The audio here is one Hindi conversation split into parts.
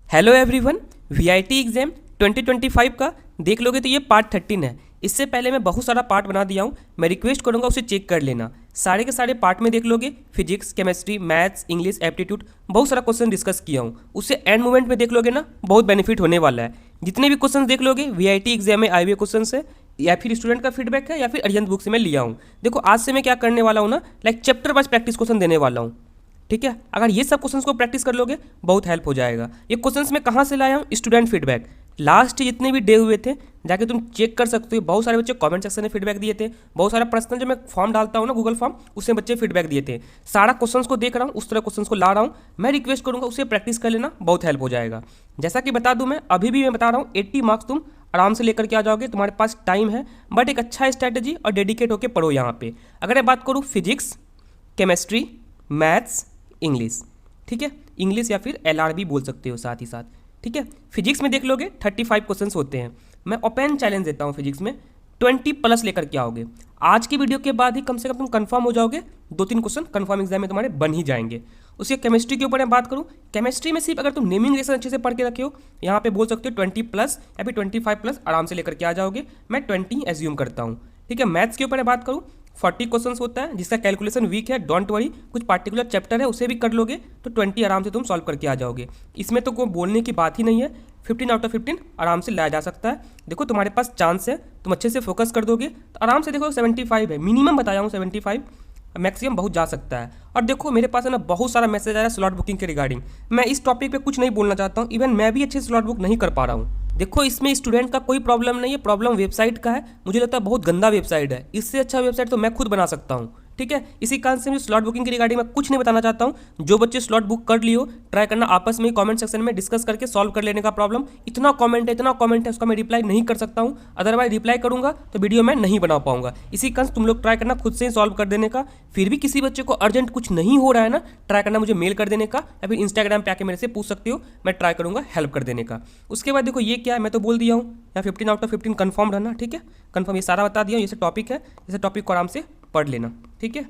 हेलो एवरीवन, वीआईटी एग्जाम 2025 का देख लोगे तो ये पार्ट 13 है। इससे पहले मैं बहुत सारा पार्ट बना दिया हूँ, मैं रिक्वेस्ट करूँगा उसे चेक कर लेना। सारे के सारे पार्ट में देख लोगे, physics, chemistry, maths, English, aptitude, बहुत सारा क्वेश्चन डिस्कस किया हूँ। उससे एंड मोमेंट में देख लोगे ना, बहुत बेनिफिट होने वाला है। जितने भी क्वेश्चन देख लोगे वीआईटी एग्जाम में आए हुए क्वेश्चन से, या फिर स्टूडेंट का फीडबैक है, या फिर अरिहंत बुक से मैं लिया हूँ। देखो आज से मैं क्या करने वाला हूँ ना, like chapter wise practice question देने वाला हूँ। ठीक है, अगर ये सब क्वेश्चंस को प्रैक्टिस कर लोगे बहुत हेल्प हो जाएगा। ये क्वेश्चंस मैं कहाँ से लाया हूँ? Student feedback. लास्ट जितने भी डे हुए थे जाके तुम चेक कर सकते हो। बहुत सारे बच्चे कमेंट सेक्शन में फीडबैक दिए थे, बहुत सारा पर्सनल जो मैं फॉर्म डालता हूँ ना गूगल फॉर्म, उससे बच्चे फीडबैक दिए थे। सारा क्वेश्चंस को देख रहा हूँ, उस तरह क्वेश्चंस को ला रहा हूँ। मैं रिक्वेस्ट करूँगा उसे प्रैक्टिस कर लेना, बहुत हेल्प हो जाएगा। जैसा कि बता दूँ, मैं अभी भी मैं बता रहा हूँ 80 मार्क्स तुम आराम से लेकर के आ जाओगे। तुम्हारे पास टाइम है, बट एक अच्छा स्ट्रैटेजी और डेडिकेट होकर पढ़ो यहाँ पे। अगर मैं बात करूँ फिजिक्स, केमिस्ट्री, मैथ्स, इंग्लिश, ठीक है, इंग्लिश या फिर एलआर भी बोल सकते हो साथ ही साथ। ठीक है, फिजिक्स में देख लोगे 35 क्वेश्चंस होते हैं। मैं ओपन चैलेंज देता हूँ, फिजिक्स में 20 प्लस लेकर के आओगे। आज की वीडियो के बाद ही कम से कम तुम कंफर्म हो जाओगे, 2-3 क्वेश्चन कंफर्म एग्जाम में तुम्हारे बन ही जाएंगे। उसके केमिस्ट्री के ऊपर मैं बात करूँ, केमिस्ट्री में सिर्फ अगर तुम नेमिंग रिलेशन अच्छे से पढ़ के रखे हो, यहाँ पे बोल सकते हो 20 प्लस या फिर 25 प्लस आराम से लेकर के आ जाओगे। मैं 20 एज्यूम करता हूँ। ठीक है, मैथ्स के ऊपर मैं बात करूँ 40 क्वेश्चंस होता है, जिसका कैलकुलेशन वीक है, डोंट वरी, कुछ पार्टिकुलर चैप्टर है उसे भी कर लोगे तो 20 आराम से तुम सॉल्व करके आ जाओगे। इसमें तो कोई बोलने की बात ही नहीं है, 15 आउट ऑफ 15 आराम से लाया जा सकता है। देखो तुम्हारे पास चांस है, तुम अच्छे से फोकस कर दोगे तो आराम से। देखो 75 है, मिनिमम बताया हूँ 75, मैक्सिमम बहुत जा सकता है। और देखो मेरे पास है ना बहुत सारा मैसेज आया स्लॉट बुकिंग के रिगार्डिंग। मैं इस टॉपिक पे कुछ नहीं बोलना चाहता हूँ, इवन मैं भी अच्छे स्लॉट बुक नहीं कर पा रहा हूँ। देखो इसमें स्टूडेंट का कोई प्रॉब्लम नहीं है, प्रॉब्लम वेबसाइट का है। मुझे लगता है बहुत गंदा वेबसाइट है, इससे अच्छा वेबसाइट तो मैं खुद बना सकता हूँ। ठीक है, इसी कारण से मुझे स्लॉट बुकिंग की रिगार्डिंग मैं कुछ नहीं बताना चाहता हूँ। जो बच्चे स्लॉट बुक कर लियो, ट्राई करना आपस में ही कमेंट सेक्शन में डिस्कस करके सॉल्व कर लेने का प्रॉब्लम। इतना कमेंट है उसका मैं रिप्लाई नहीं कर सकता हूँ, अदरवाइज रिप्लाई करूँगा तो वीडियो मैं नहीं बना पाऊंगा। इसी कारण तुम लोग ट्राई करना खुद से ही सॉल्व कर देने का। फिर भी किसी बच्चे को अर्जेंट कुछ नहीं हो रहा है ना, ट्राई करना मुझे मेल कर देने का, या फिर इंस्टाग्राम पे आके मेरे से पूछ सकते हो, मैं ट्राई करूँगा हेल्प कर देने का। उसके बाद देखो ये क्या है, मैं तो बोल दिया हूँ यहाँ 15 आउट ऑफ 15 कन्फर्म रहना। ठीक है, कन्फर्म ये सारा बता दिया हूँ। जैसे टॉपिक है, जैसे टॉपिक को आराम से पढ़ लेना। ठीक है,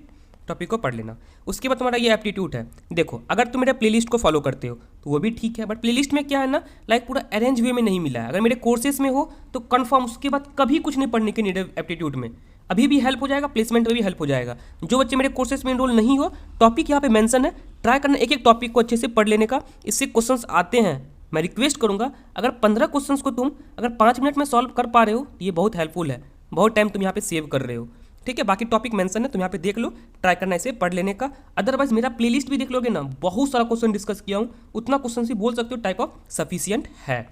टॉपिक को पढ़ लेना। उसके बाद तुम्हारा ये एप्टीट्यूड है। देखो अगर तुम मेरे प्लेलिस्ट को फॉलो करते हो तो वो भी ठीक है, बट प्लेलिस्ट में क्या है ना, लाइक पूरा अरेंज वे में नहीं मिला है। अगर मेरे कोर्सेज में हो तो कन्फर्म उसके बाद कभी कुछ नहीं पढ़ने की नीड है। एप्टीट्यूड में अभी भी हेल्प हो जाएगा, प्लेसमेंट में भी हेल्प हो जाएगा। जो बच्चे मेरे कोर्सेज में इनरोल नहीं हो, टॉपिक यहाँ पे मेंशन है, ट्राई करना एक एक टॉपिक को अच्छे से पढ़ लेने का। इससे क्वेश्चंस आते हैं। मैं रिक्वेस्ट करूँगा अगर 15 क्वेश्चंस को तुम अगर 5 मिनट में सॉल्व कर पा रहे हो तो ये बहुत हेल्पफुल है, बहुत टाइम तुम यहाँ पे सेव कर रहे हो। ठीक है, बाकी टॉपिक मेंशन है, तुम यहाँ पे देख लो, ट्राई करना इसे पढ़ लेने का। अदरवाइज मेरा प्लेलिस्ट भी देख लोगे ना, बहुत सारा क्वेश्चन डिस्कस किया हूँ, उतना क्वेश्चन भी बोल सकते हो टाइप ऑफ सफिशियंट है।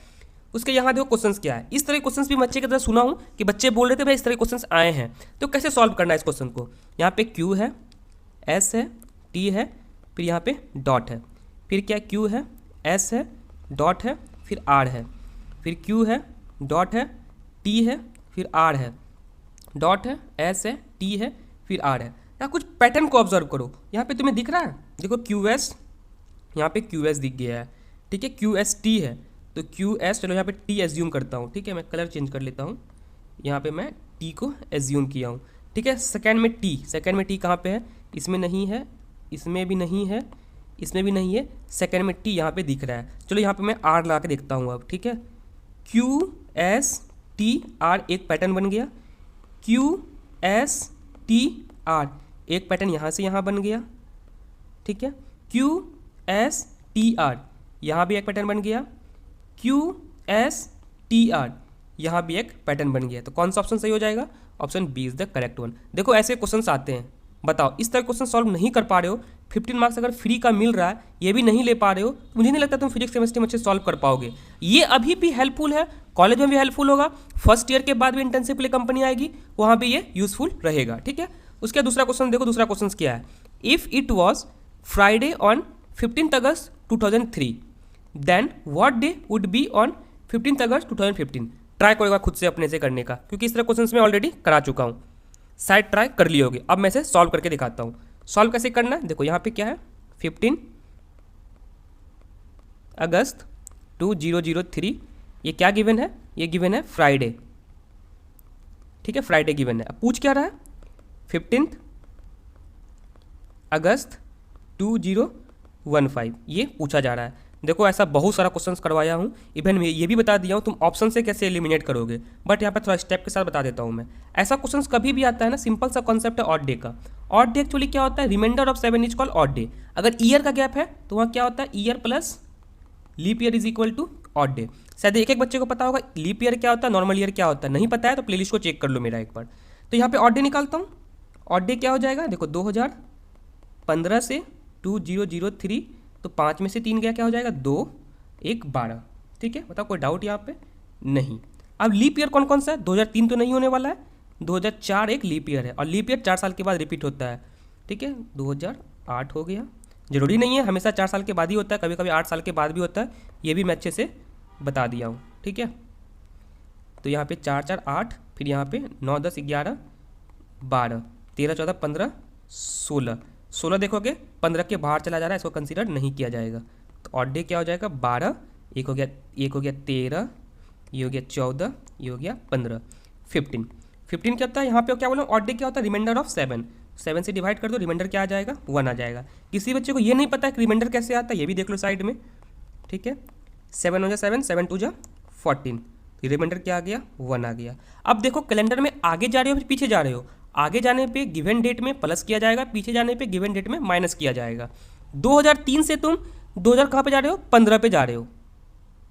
उसके यहाँ देखो क्वेश्चंस क्या है, इस तरह क्वेश्चंस भी बच्चे की तरह सुना हूँ कि बच्चे बोल रहे थे भाई इस तरह क्वेश्चंस आए हैं, तो कैसे सॉल्व करना है इस क्वेश्चन को। यहाँ पे क्यू है, एस है, टी है, फिर यहाँ पे डॉट है, फिर क्या क्यू है, एस है, डॉट है, फिर आर है, फिर क्यू है, डॉट है, टी है, फिर आर है, डॉट है, एस है, टी है, फिर आर है। यहाँ कुछ पैटर्न को ऑब्जर्व करो, यहाँ पे तुम्हें दिख रहा है, देखो क्यू एस, यहाँ पे क्यू एस दिख गया है। ठीक है, क्यू एस टी है तो क्यू एस, चलो यहाँ पे टी एज्यूम करता हूँ। ठीक है, मैं कलर चेंज कर लेता हूँ, यहाँ पे मैं टी को एज्यूम किया हूँ। ठीक है, सेकेंड में टी, सेकेंड में टी कहाँ पे है, इसमें नहीं है, इसमें भी नहीं है, इसमें भी नहीं है, सेकेंड में टी यहाँ पे दिख रहा है। चलो यहाँ पे मैं आर ला के देखता हूँ अब। ठीक है, क्यू एस टी आर एक पैटर्न बन गया, क्यू एस टी आर एक पैटर्न यहाँ से यहाँ बन गया। ठीक है, क्यू एस टी आर यहाँ भी एक पैटर्न बन गया, क्यू एस टी आर यहाँ भी एक पैटर्न बन गया। तो कौन सा ऑप्शन सही हो जाएगा? Option B is the correct one. देखो ऐसे क्वेश्चंस आते हैं, बताओ इस तरह क्वेश्चन सॉल्व नहीं कर पा रहे हो, 15 मार्क्स अगर फ्री का मिल रहा है ये भी नहीं ले पा रहे हो, तो मुझे नहीं लगता तुम फिजिक्स केमिस्ट्री में अच्छे सॉल्व कर पाओगे। ये अभी भी हेल्पफुल है, कॉलेज में भी हेल्पफुल होगा, फर्स्ट ईयर के बाद भी इंटर्नशिप के लिए कंपनी आएगी, वहाँ भी ये यूजफुल रहेगा। ठीक है, उसके दूसरा क्वेश्चन देखो, दूसरा क्वेश्चन क्या है, if it was Friday on 15 August 2003 then what day would be on 15 August 2015। Try करेगा खुद से अपने से करने का, क्योंकि इस तरह क्वेश्चन मैं ऑलरेडी करा चुका हूँ, शायद ट्राई कर लिए होगे। अब मैं इसे सॉल्व करके दिखाता हूँ। सॉल्व कैसे करना है, देखो यहाँ पे क्या है, 15 अगस्त 2003, ये क्या गिवन है, ये गिवन है फ्राइडे। ठीक है, फ्राइडे गिवन है। अब पूछ क्या रहा है, 15 अगस्त 2015 ये पूछा जा रहा है। देखो ऐसा बहुत सारा क्वेश्चंस करवाया हूँ, इवन मैं ये भी बता दिया हूँ तुम ऑप्शन से कैसे एलिमिनेट करोगे, बट यहाँ पर थोड़ा स्टेप के साथ बता देता हूँ मैं। ऐसा क्वेश्चंस कभी भी आता है ना, सिंपल सा कॉन्सेप्ट है ऑड डे का। ऑड डे एक्चुअली क्या होता है, remainder of 7 is called odd day. अगर ईयर का गैप है तो वहाँ क्या होता है, year plus leap year is equal to odd day. शायद एक एक बच्चे को पता होगा लीप ईयर क्या होता है, नॉर्मल ईयर क्या होता है, नहीं पता है तो प्लेलिस्ट को चेक कर लो मेरा एक बार। तो यहाँ पे ऑड डे निकालता हूँ। ऑड डे क्या हो जाएगा, देखो 2015 से 2003, तो 5 में से 3 गया, क्या हो जाएगा 2 1 12। ठीक है, बताओ कोई डाउट यहाँ पे नहीं। अब लीप ईयर कौन कौन सा है, 2003 तो नहीं होने वाला है, 2004 एक लीप ईयर है, और लीप ईयर 4 साल के बाद रिपीट होता है। ठीक है, 2008 हो गया, जरूरी नहीं है हमेशा 4 साल के बाद ही होता है, कभी कभी 8 साल के बाद भी होता है, ये भी मैं अच्छे से बता दिया हूँ। ठीक है, तो यहाँ पे 4 4 8, फिर यहाँ पे 9 10 11 12 13 14 15 16, 16 देखोगे 15 के बाहर चला जा रहा है, इसको कंसीडर नहीं किया जाएगा। तो ऑड डे क्या हो जाएगा 12, एक हो गया 13, ये हो गया 14, ये हो गया 15, 15 क्या होता है यहाँ पे, क्या बोला ऑड डे क्या होता है, रिमाइंडर ऑफ 7, 7 से डिवाइड कर दो, रिमाइंडर क्या आ जाएगा 1 आ जाएगा। किसी बच्चे को ये नहीं पता है कि रिमाइंडर कैसे आता है, ये भी देख लो साइड में। ठीक है, 7 हो जा 7, 7 2 जा 14, तो रिमाइंडर क्या आ गया 1 आ गया। अब देखो कैलेंडर में आगे जा रहे हो फिर पीछे जा रहे हो, आगे जाने पे गिवन डेट में प्लस किया जाएगा, पीछे जाने पे गिवन डेट में माइनस किया जाएगा। 2003 से तुम 2000 कहाँ पे जा रहे हो, 15 पे जा रहे हो।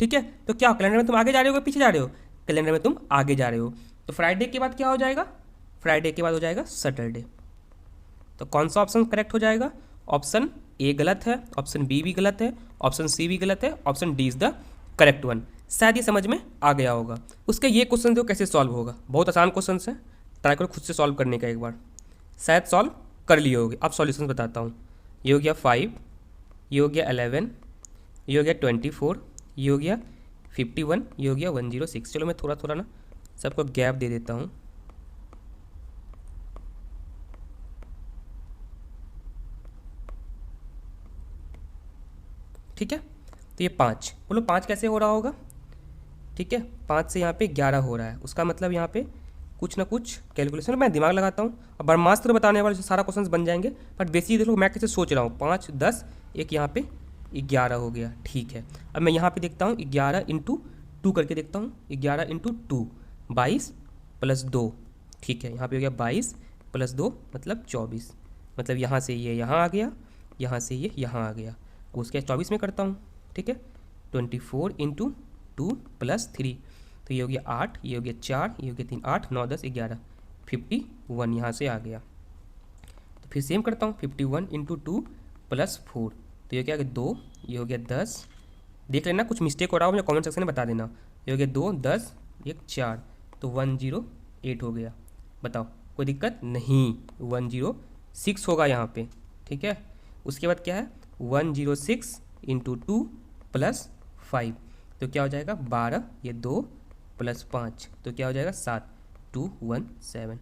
ठीक है, तो क्या कैलेंडर में तुम आगे जा रहे हो पीछे जा रहे हो, कैलेंडर में तुम आगे जा रहे हो। तो फ्राइडे के बाद क्या हो जाएगा, फ्राइडे के बाद हो जाएगा सैटरडे। तो कौन सा ऑप्शन करेक्ट हो जाएगा, ऑप्शन ए गलत है, ऑप्शन बी भी गलत है, ऑप्शन सी भी गलत है, option D is the correct one. शायद ये समझ में आ गया होगा। उसके ये क्वेश्चन जो कैसे सॉल्व होगा, बहुत आसान क्वेश्चन है, ट्राई करो खुद से सॉल्व करने का एक बार, शायद सॉल्व कर लिए होगे। अब सॉल्यूशन बताता हूँ। ये हो गया 5, ये हो गया 11, ये हो गया 24, ये हो गया 51, ये हो गया 106। चलो मैं थोड़ा थोड़ा ना सबको गैप दे देता हूँ। ठीक है, तो ये 5, बोलो 5 कैसे हो रहा होगा। ठीक है, 5 से यहाँ पे 11 हो रहा है, उसका मतलब यहाँ पे कुछ ना कुछ कैलकुलेशन मैं दिमाग लगाता हूँ। अब ब्रह्मास्त्र बताने वाले सारा क्वेश्चन बन जाएंगे, बट बेसिक देखो मैं कैसे सोच रहा हूँ। 5 10, एक यहाँ पे 11 हो गया। ठीक है, अब मैं यहाँ पे देखता हूँ 11 इंटू 2 करके देखता हूँ। 11 इंटू 2 22 प्लस 2। ठीक है, यहाँ पे हो गया 22 प्लस 2 मतलब 24, मतलब यहाँ से ये यहाँ आ गया, यहाँ से ये यहाँ आ गया, उसके 24 में करता हूँ। ठीक है, 24 इंटू 2 प्लस 3, तो ये हो गया 8, ये हो गया 4, ये हो गया 3, 8 9 10 11, 51 यहाँ से आ गया। तो फिर सेम करता हूँ, 51 इंटू 2 प्लस 4, तो ये क्या गया 2, ये हो गया 10। देख लेना कुछ मिस्टेक हो रहा हो मुझे कमेंट सेक्शन में बता देना। ये हो गया 2 10 1 4, तो 108 हो गया। बताओ कोई दिक्कत नहीं, 106 होगा यहाँ पे। ठीक है, उसके बाद क्या है 106 इंटू 2 प्लस 5, तो क्या हो जाएगा 12, ये 2 प्लस 5, तो क्या हो जाएगा 7, 217।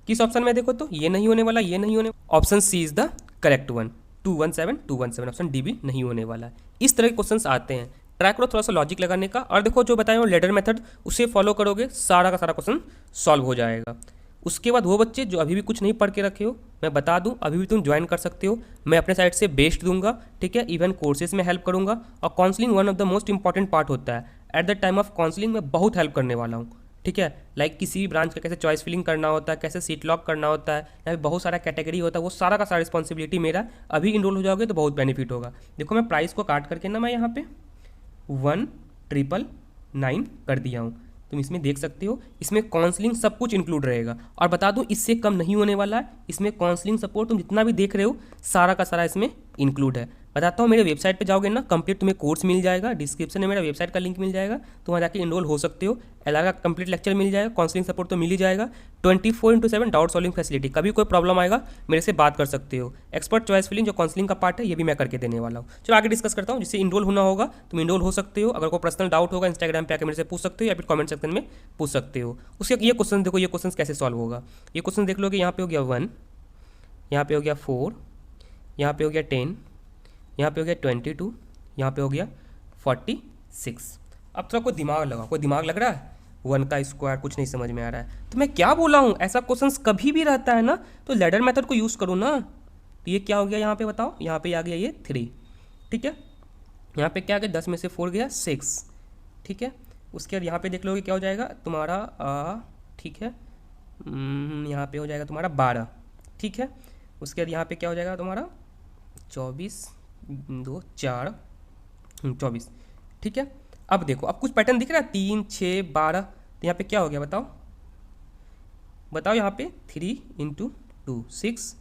किस ऑप्शन में देखो तो ये नहीं होने वाला, ये नहीं होने, option C is the correct one, 217 option D भी नहीं होने वाला है। इस तरह के क्वेश्चंस आते हैं, ट्राई करो थोड़ा सा लॉजिक लगाने का, और देखो जो बताया लेडर मेथड उसे फॉलो करोगे सारा का सारा क्वेश्चन सॉल्व हो जाएगा। उसके बाद वो बच्चे जो अभी भी कुछ नहीं पढ़ के रखे हो, मैं बता दूं अभी भी तुम ज्वाइन कर सकते हो, मैं अपने साइड से बेस्ट दूंगा। ठीक है, इवन कोर्सेज में हेल्प करूंगा, और counselling one of the most important part होता है। At the time of counselling मैं बहुत हेल्प करने वाला हूँ। ठीक है, लाइक किसी भी ब्रांच का कैसे चॉइस फिलिंग करना होता है, कैसे सीट लॉक करना होता है, या फिर बहुत सारा कैटेगरी होता है, वो सारा का सारा रिस्पॉन्सिबिलिटी मेरा। अभी इनरोल हो जाओगे तो बहुत बेनिफिट होगा। देखो मैं प्राइस को काट करके ना मैं यहाँ पे 1999 कर दिया हूँ, तुम इसमें देख सकते हो। इसमें काउंसलिंग सब कुछ इंक्लूड रहेगा, और बता दूं इससे कम नहीं होने वाला है। इसमें काउंसलिंग सपोर्ट तुम जितना भी देख रहे हो सारा का सारा इसमें इंक्लूड है। बताता हूँ, मेरे वेबसाइट पे जाओगे ना, कंप्लीट तुम्हें कोर्स मिल जाएगा, डिस्क्रिप्शन में मेरा वेबसाइट का लिंक मिल जाएगा, तो वहाँ जाके इनरोल हो सकते हो। एलआर का कंप्लीट लेक्चर मिल जाएगा, काउंसलिंग सपोर्ट तो मिल ही जाएगा, 24/7 डाउट सॉल्विंग फैसिलिटी, कभी कोई प्रॉब्लम आएगा मेरे से बात कर सकते हो। एक्सपर्ट चॉइस फिलिंग जो काउंसलिंग का पार्ट है ये भी मैं करके देने वाला हूँ। चलो आगे डिस्कस करता हूँ। जिससे इनरोल होना होगा तुम इनरोल हो सकते हो। अगर कोई पर्सनल डाउट होगा इंस्टाग्राम पे आकर मेरे से पूछ सकते हो, या फिर कमेंट सेक्शन में पूछ सकते हो। उसके ये क्वेश्चन देखो, ये क्वेश्चन कैसे सॉल्व होगा। ये क्वेश्चन देख लोगे, यहाँ पे हो गया 1, यहाँ पे हो गया 4, यहाँ पे हो गया 10, यहाँ पे हो गया 22, यहाँ पे हो गया 46। अब थोड़ा कोई दिमाग लगाओ, कोई दिमाग लग रहा है, 1 का स्क्वायर कुछ नहीं समझ में आ रहा है तो मैं क्या बोला हूँ। ऐसा क्वेश्चंस कभी भी रहता है ना तो लैडर मेथड को यूज़ करो ना। तो ये क्या हो गया यहाँ पे बताओ, यहाँ पे आ गया ये 3। ठीक है, यहाँ पे क्या आ गया, 10 में से 4 गया 6, ठीक है। उसके बाद यहाँ पे देख लोगे क्या हो जाएगा तुम्हारा ठीक है, यहाँ पे हो जाएगा तुम्हारा 12, ठीक है। उसके बाद यहाँ पे क्या हो जाएगा तुम्हारा 24 2 4 24, ठीक है। अब देखो, अब कुछ पैटर्न दिख रहा है, 3 6 12, तो यहाँ पे क्या हो गया बताओ, बताओ यहाँ पे 3 इंटू 2 6,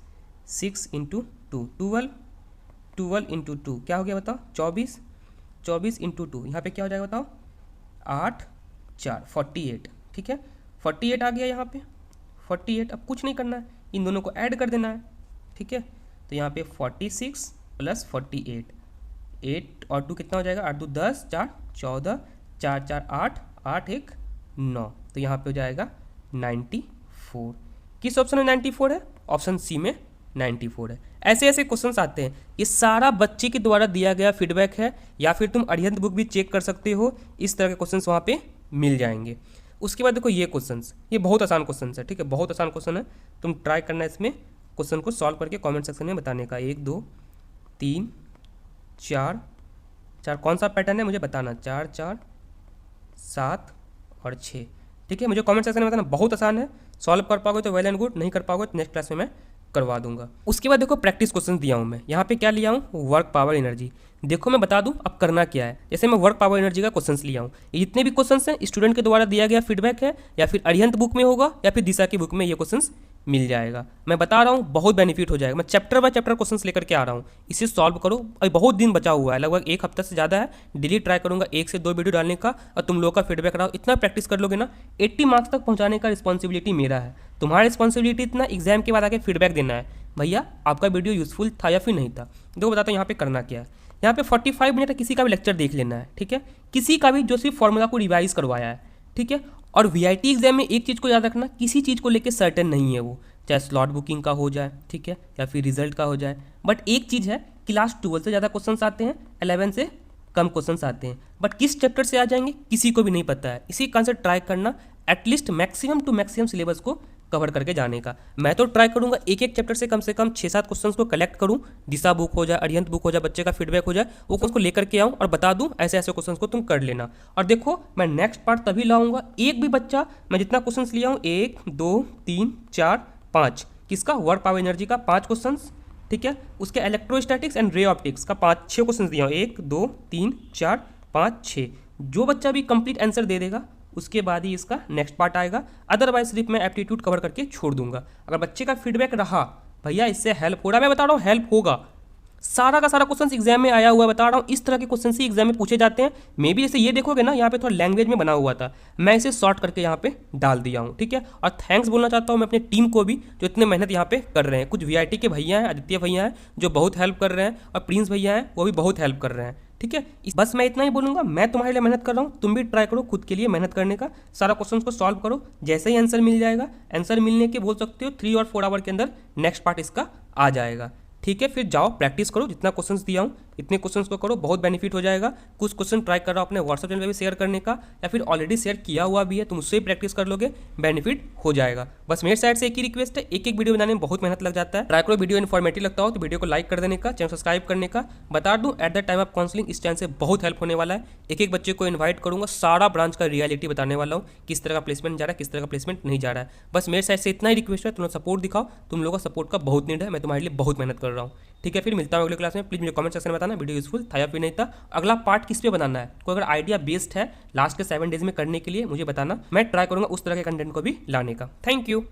6 इंटू 2 12, 12 इंटू 2 क्या हो गया बताओ 24, 24 इंटू 2 यहाँ पे क्या हो जाएगा बताओ 8 4 48, ठीक है। 48 आ गया यहाँ पे 48। अब कुछ नहीं करना है, इन दोनों को ऐड कर देना है, ठीक है। तो यहाँ पे 46 प्लस 48, 8 और 2 कितना हो जाएगा, 8 2 10, 4 14, 4 4 8, 8 1 9, तो यहाँ पे हो जाएगा 94। किस ऑप्शन में 94 है, ऑप्शन सी में 94 है। ऐसे ऐसे क्वेश्चंस आते हैं, ये सारा बच्चे के द्वारा दिया गया फीडबैक है, या फिर तुम अरिहंत बुक भी चेक कर सकते हो, इस तरह के क्वेश्चंस वहाँ पे मिल जाएंगे। उसके बाद देखो ये क्वेश्चंस, ये बहुत आसान क्वेश्चन है, ठीक है, बहुत आसान क्वेश्चन है। तुम ट्राई करना इसमें क्वेश्चन को सॉल्व करके कमेंट सेक्शन में बताने का। 1 2 3 4 4 कौन सा पैटर्न है मुझे बताना, 4 4 7 और 6, ठीक है। मुझे कमेंट सेक्शन में बताना, बहुत आसान है, सॉल्व कर पाओगे तो वेल एंड गुड, नहीं कर पाओगे तो नेक्स्ट क्लास में मैं करवा दूंगा। उसके बाद देखो प्रैक्टिस क्वेश्चन दिया हूँ मैं, यहाँ पे क्या लिया हूँ, वर्क पावर एनर्जी। देखो मैं बता दूं अब करना क्या है। जैसे मैं वर्क पावर एनर्जी का क्वेश्चंस लिया हूँ, ये जितने भी क्वेश्चंस हैं स्टूडेंट के द्वारा दिया गया फीडबैक है, या फिर अरिहंत बुक में होगा या फिर दिशा की बुक में ये क्वेश्चंस मिल जाएगा। मैं बता रहा हूँ बहुत बेनिफिट हो जाएगा। मैं चैप्टर बाय चैप्टर क्वेश्चंस लेकर के आ रहा हूँ, इसे सॉल्व करो। अभी बहुत दिन बचा हुआ है, लगभग 1 हफ्ता से ज़्यादा है। डेली ट्राई करूँगा 1 से 2 वीडियो डालने का, और तुम लोग का फीडबैक रहा। इतना प्रैक्टिस कर लोगे ना, 80 मार्क्स तक पहुँचाने का रिस्पॉन्सिबिलिटी मेरा है। तुम्हारा रिस्पॉन्सिबिलिटी इतना एग्जाम के बाद आके फीडबैक देना है, भैया आपका वीडियो यूजफुल था या फिर नहीं था। देखो बताता हूँ यहाँ पे करना क्या है। यहाँ पे 45 मिनट किसी का भी लेक्चर देख लेना है, ठीक है, किसी का भी जो सिर्फ फॉर्मूला को रिवाइज करवाया है, ठीक है। और वीआईटी एग्जाम में एक चीज़ को याद रखना, किसी चीज़ को लेकर सर्टेन नहीं है वो, चाहे स्लॉट बुकिंग का हो जाए, ठीक है, या फिर रिजल्ट का हो जाए। बट एक चीज़ है, क्लास 12 से ज़्यादा क्वेश्चंस आते हैं, 11 से कम क्वेश्चंस आते हैं। बट किस चैप्टर से आ जाएंगे किसी को भी नहीं पता है। इसी कॉन्सेप्ट ट्राई करना, at least maximum to maximum syllabus को कवर करके जाने का। मैं तो ट्राई करूंगा एक एक चैप्टर से कम 6-7 क्वेश्चंस को कलेक्ट करूं, दिशा बुक हो जाए, अरिहंत बुक हो जाए, बच्चे का फीडबैक हो जाए, वो क्वेश्चन को लेकर के आऊं और बता दूं ऐसे ऐसे क्वेश्चंस को तुम कर लेना। और देखो मैं नेक्स्ट पार्ट तभी लाऊंगा, एक भी बच्चा, मैं जितना क्वेश्चंस लिया हूँ 1 2 3 4 5 किसका, वर्क पावर एनर्जी का 5 क्वेश्चंस, ठीक है। उसके इलेक्ट्रोस्टैटिक्स एंड रे ऑप्टिक्स का 5-6 क्वेश्चन दिया हूँ, 1 2 3 4 5 6। जो बच्चा भी कंप्लीट आंसर दे देगा उसके बाद ही इसका नेक्स्ट पार्ट आएगा। अदरवाइज सिर्फ मैं एप्टीट्यूड कवर करके छोड़ दूंगा। अगर बच्चे का फीडबैक रहा भैया इससे हेल्प हो रहा है, मैं बता रहा हूँ हेल्प होगा, सारा का सारा क्वेश्चन एग्जाम में आया हुआ है, बता रहा हूँ इस तरह के क्वेश्चन ही एग्जाम में पूछे जाते हैं। मे भी जैसे ये देखोगे ना, यहाँ पे थोड़ा लैंग्वेज में बना हुआ था, मैं इसे शॉर्ट करके यहाँ पे डाल दिया हूँ, ठीक है। और थैंक्स बोलना चाहता हूँ मैं अपनी टीम को भी, जो इतने मेहनत यहाँ पे कर रहे हैं। कुछ वीआईटी के भैया हैं, आदित्य भैया हैं जो बहुत हेल्प कर रहे हैं, और प्रिंस भैया हैं वो भी बहुत हेल्प कर रहे हैं, ठीक है। बस मैं इतना ही बोलूँगा, मैं तुम्हारे लिए मेहनत कर रहा हूँ, तुम भी ट्राई करो खुद के लिए मेहनत करने का। सारा क्वेश्चन को सॉल्व करो, जैसे ही आंसर मिल जाएगा, आंसर मिलने के बोल सकते हो 3 और 4 आवर के अंदर नेक्स्ट पार्ट इसका आ जाएगा, ठीक है। फिर जाओ प्रैक्टिस करो, जितना क्वेश्चंस दिया हूँ इतने क्वेश्चंस को करो, बहुत बेनिफिट हो जाएगा। कुछ क्वेश्चन ट्राई कर रहा हूँ अपने व्हाट्सएप चैनल पे भी शेयर करने का, या फिर ऑलरेडी शेयर किया हुआ भी है, तुम उससे ही प्रैक्टिस कर लोगे, बेनिफिट हो जाएगा। बस मेरे साइड से एक ही रिक्वेस्ट है, एक एक वीडियो बनाने में बहुत मेहनत लग जाता है। ट्राई करो, वीडियो इन्फॉर्मेटिव लगता हो तो वीडियो को लाइक कर देने का, चैनल सब्सक्राइब करने का। बता दूँ at the time of counselling इस चैनल से बहुत हेल्प होने वाला है। एक एक बच्चे को इन्वाइट करूँगा, सारा ब्रांच का रियलिटी बताने वाला हूँ, किस तरह का प्लेसमेंट जा रहा है, किस तरह का प्लेसमेंट नहीं जा रहा है। बस मेरे साइड से इतना ही रिक्वेस्ट है, तुम सपोर्ट दिखाओ, तुम लोगों का सपोर्ट का बहुत नीड है, मैं तुम्हारे लिए बहुत मेहनत कर रहा हूँ, ठीक है। फिर मिलता हूँ अगले क्लास में। प्लीज़ मुझे कमेंट सेक्शन में बताना वीडियो यूजफुल था या फिर नहीं था, अगला पार्ट किस पे बनाना है, कोई अगर आइडिया बेस्ड है लास्ट के 7 डेज में करने के लिए मुझे बताना, मैं ट्राई करूँगा उस तरह के कंटेंट को भी लाने का। Thank you.